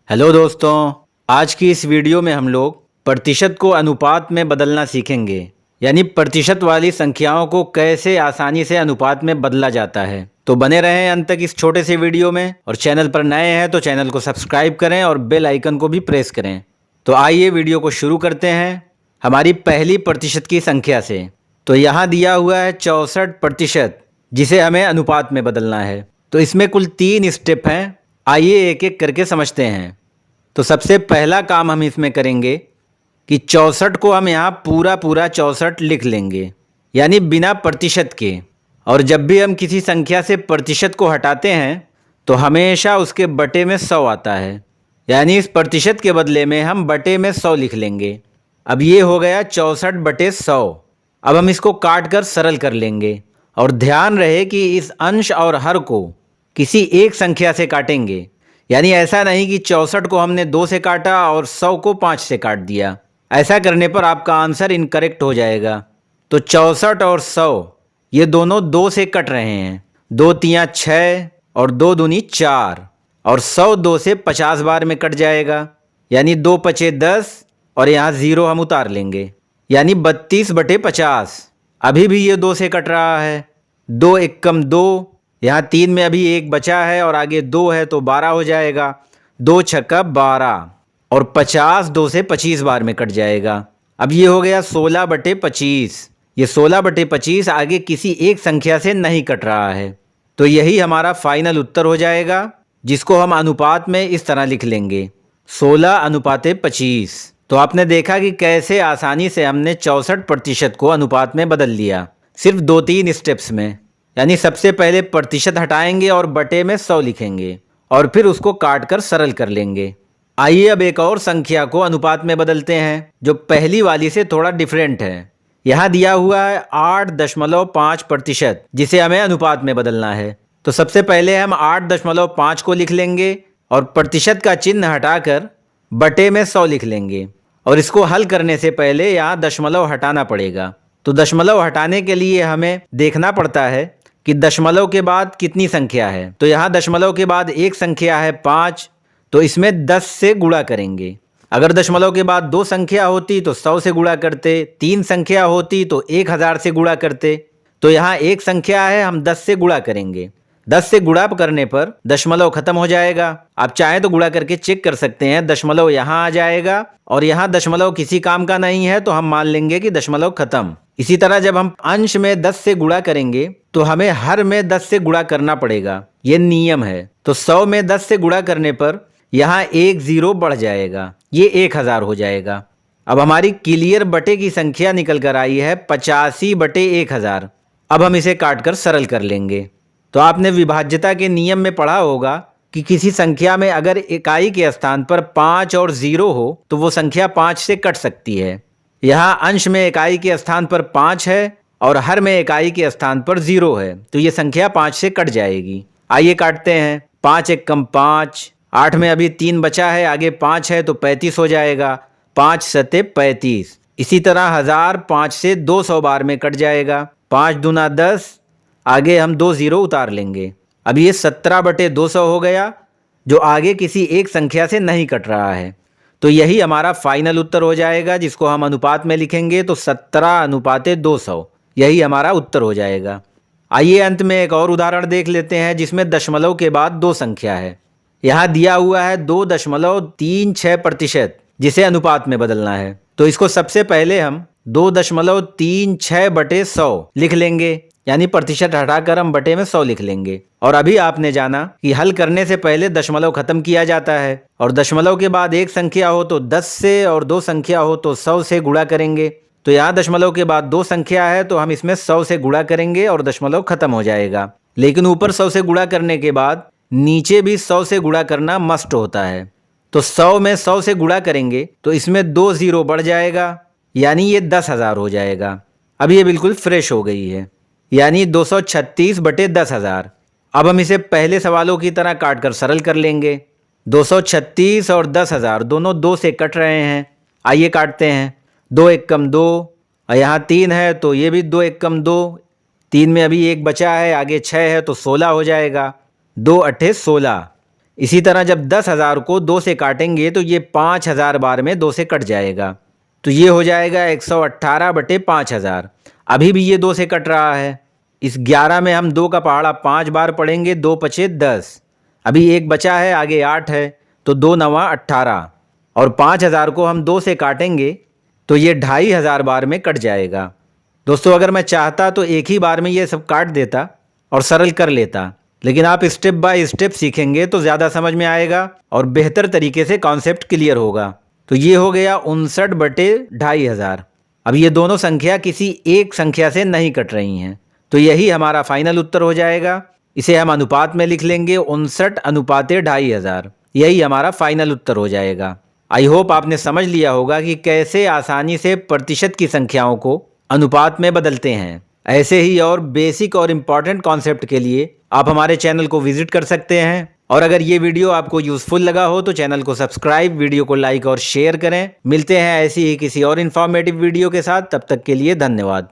Hello दोस्तों। आज की इस वीडियो में हम लोग प्रतिशत को अनुपात में बदलना सीखेंगे। यानी प्रतिशत वाली संख्याओं को कैसे आसानी से अनुपात में बदला जाता है। तो बने रहें अंत तक इस छोटे से वीडियो में, और चैनल पर नए हैं तो चैनल को सब्सक्राइब करें और बेल आइकन को भी प्रेस करें। तो आइए वीडियो को शुरू करते हैं हमारी पहली प्रतिशत की संख्या से। तो यहाँ दिया हुआ है 64%, जिसे हमें अनुपात में बदलना है। तो इसमें कुल 3 स्टेप हैं। आइए एक एक करके समझते हैं। तो सबसे पहला काम हम इसमें करेंगे कि 64 को हम यहाँ पूरा पूरा 64 लिख लेंगे, यानी बिना प्रतिशत के। और जब भी हम किसी संख्या से प्रतिशत को हटाते हैं तो हमेशा उसके बटे में 100 आता है, यानी इस प्रतिशत के बदले में हम बटे में 100 लिख लेंगे। अब ये हो गया 64/100। अब हम इसको काट कर सरल कर लेंगे, और ध्यान रहे कि इस अंश और हर को किसी एक संख्या से काटेंगे। यानी ऐसा नहीं कि 64 को हमने 2 से काटा और 100 को 5 से काट दिया। ऐसा करने पर आपका आंसर इनकरेक्ट हो जाएगा। तो 64 और 100 ये दोनों 2 से कट रहे हैं। 2 तियाँ 6 और 2 दूनी 4, और 100 2 से 50 बार में कट जाएगा, यानी 2 पचे 10, और यहाँ 0 हम उतार लेंगे, यानी 32/50। अभी भी ये 2 से कट रहा है। 2 एकम 2, यहाँ 3 में अभी 1 बचा है और आगे 2 है तो 12 हो जाएगा। 2 छक्का 12, और 50 2 से 25 बार में कट जाएगा। अब ये हो गया 16/25। ये 16/25 आगे किसी एक संख्या से नहीं कट रहा है। तो यही हमारा फाइनल उत्तर हो जाएगा, जिसको हम अनुपात में इस तरह लिख लेंगे, 16:25। तो आपने देखा कि कैसे आसानी से हमने 64% को अनुपात में बदल लिया, सिर्फ 2-3 स्टेप्स में। यानी सबसे पहले प्रतिशत हटाएंगे और बटे में 100 लिखेंगे, और फिर उसको काट कर सरल कर लेंगे। आइए अब एक और संख्या को अनुपात में बदलते हैं, जो पहली वाली से थोड़ा डिफरेंट है। यहाँ दिया हुआ है 8.5%, जिसे हमें अनुपात में बदलना है। तो सबसे पहले हम 8.5 को लिख लेंगे और प्रतिशत का चिन्ह हटाकर बटे में 100 लिख लेंगे। और इसको हल करने से पहले यहाँ दशमलव हटाना पड़ेगा। तो दशमलव हटाने के लिए हमें देखना पड़ता है कि दशमलव के बाद कितनी संख्या है। तो यहाँ दशमलव के बाद एक संख्या है 5, तो इसमें 10 से गुणा करेंगे। अगर दशमलव के बाद 2 संख्या होती तो 100 से गुणा करते, 3 संख्या होती तो 1000 से गुणा करते। तो यहाँ एक संख्या है, हम 10 से गुणा करेंगे। 10 से गुणा करने पर दशमलव खत्म हो जाएगा। आप चाहें तो गुणा करके चेक कर सकते हैं, दशमलव यहाँ आ जाएगा, और यहाँ दशमलव किसी काम का नहीं है तो हम मान लेंगे कि दशमलव खत्म। इसी तरह जब हम अंश में 10 से गुणा करेंगे तो हमें हर में 10 से गुणा करना पड़ेगा, ये नियम है। तो 100 में 10 से गुणा करने पर यहाँ एक 0 बढ़ जाएगा, ये 1000 हो जाएगा। अब हमारी क्लियर बटे की संख्या निकल कर आई है 85/1000। अब हम इसे काट कर सरल कर लेंगे। तो आपने विभाज्यता के नियम में पढ़ा होगा कि किसी संख्या में अगर इकाई के स्थान पर 5 और 0 हो तो वो संख्या 5 से कट सकती है। यहाँ अंश में इकाई के स्थान पर 5 है और हर में इकाई के स्थान पर 0 है, तो ये संख्या 5 से कट जाएगी। आइए काटते हैं। 5 एकम 5, 8 में अभी 3 बचा है, आगे 5 है तो 35 हो जाएगा। 5 सते 35। इसी तरह 1000 5 से 200 बार में कट जाएगा। 5 दूना 10, आगे हम 2 0 उतार लेंगे। अब ये 17/200 हो गया, जो आगे किसी एक संख्या से नहीं कट रहा है। तो यही हमारा फाइनल उत्तर हो जाएगा, जिसको हम अनुपात में लिखेंगे तो 17:200, यही हमारा उत्तर हो जाएगा। आइए अंत में एक और उदाहरण देख लेते हैं, जिसमें दशमलव के बाद 2 संख्या है। यहाँ दिया हुआ है 2.36%, जिसे अनुपात में बदलना है। तो इसको सबसे पहले हम 2.36/100 लिख लेंगे, यानी प्रतिशत हटाकर हम बटे में 100 लिख लेंगे। और अभी आपने जाना कि हल करने से पहले दशमलव खत्म किया जाता है, और दशमलव के बाद एक संख्या हो तो 10 से, और 2 संख्या हो तो 100 से गुणा करेंगे। तो यहाँ दशमलव के बाद 2 संख्या है तो हम इसमें 100 से गुणा करेंगे और दशमलव खत्म हो जाएगा। लेकिन ऊपर 100 से गुणा करने के बाद नीचे भी 100 से गुणा करना मस्ट होता है। तो 100 में 100 से गुणा करेंगे तो इसमें 2 0 बढ़ जाएगा, यानी ये 10,000 हो जाएगा। अब ये बिल्कुल फ्रेश हो गई है, यानी 236/10,000। अब हम इसे पहले सवालों की तरह काट कर सरल कर लेंगे। 236 और 10,000 दोनों 2 से कट रहे हैं। आइए काटते हैं। 2 एकम 2, और यहाँ 3 है तो ये भी 2 एकम 2। 3 में अभी 1 बचा है, आगे 6 है तो 16 हो जाएगा। 2 अट्ठे 16, इसी तरह जब 10,000 को 2 से काटेंगे तो ये 5,000 बार में 2 से कट जाएगा। तो ये हो जाएगा 118 बटे 5,000। अभी भी ये 2 से कट रहा है। इस 11 में हम 2 का पहाड़ा 5 बार पढ़ेंगे, 2 पचे 10। अभी एक बचा है, आगे 8 है, तो 2 नवा 18 और 5,000 को हम 2 से काटेंगे तो ये 2,500 बार में कट जाएगा। दोस्तों अगर मैं चाहता तो एक ही बार में ये सब काट देता और सरल कर लेता, लेकिन आप स्टेप बाय स्टेप सीखेंगे तो ज़्यादा समझ में आएगा और बेहतर तरीके से कॉन्सेप्ट क्लियर होगा। तो ये हो गया 59 बटे 2,500। अब ये दोनों संख्या किसी एक संख्या से नहीं कट रही हैं, तो यही हमारा फाइनल उत्तर हो जाएगा। इसे हम अनुपात में लिख लेंगे 59 अनुपाते 2,500। यही हमारा फाइनल उत्तर हो जाएगा। आई होप आपने समझ लिया होगा कि कैसे आसानी से प्रतिशत की संख्याओं को अनुपात में बदलते हैं। ऐसे ही और बेसिक और इम्पॉर्टेंट कॉन्सेप्ट के लिए आप हमारे चैनल को विजिट कर सकते हैं। और अगर ये वीडियो आपको यूजफुल लगा हो तो चैनल को सब्सक्राइब, वीडियो को लाइक और शेयर करें। मिलते हैं ऐसी ही किसी और इन्फॉर्मेटिव वीडियो के साथ। तब तक के लिए धन्यवाद।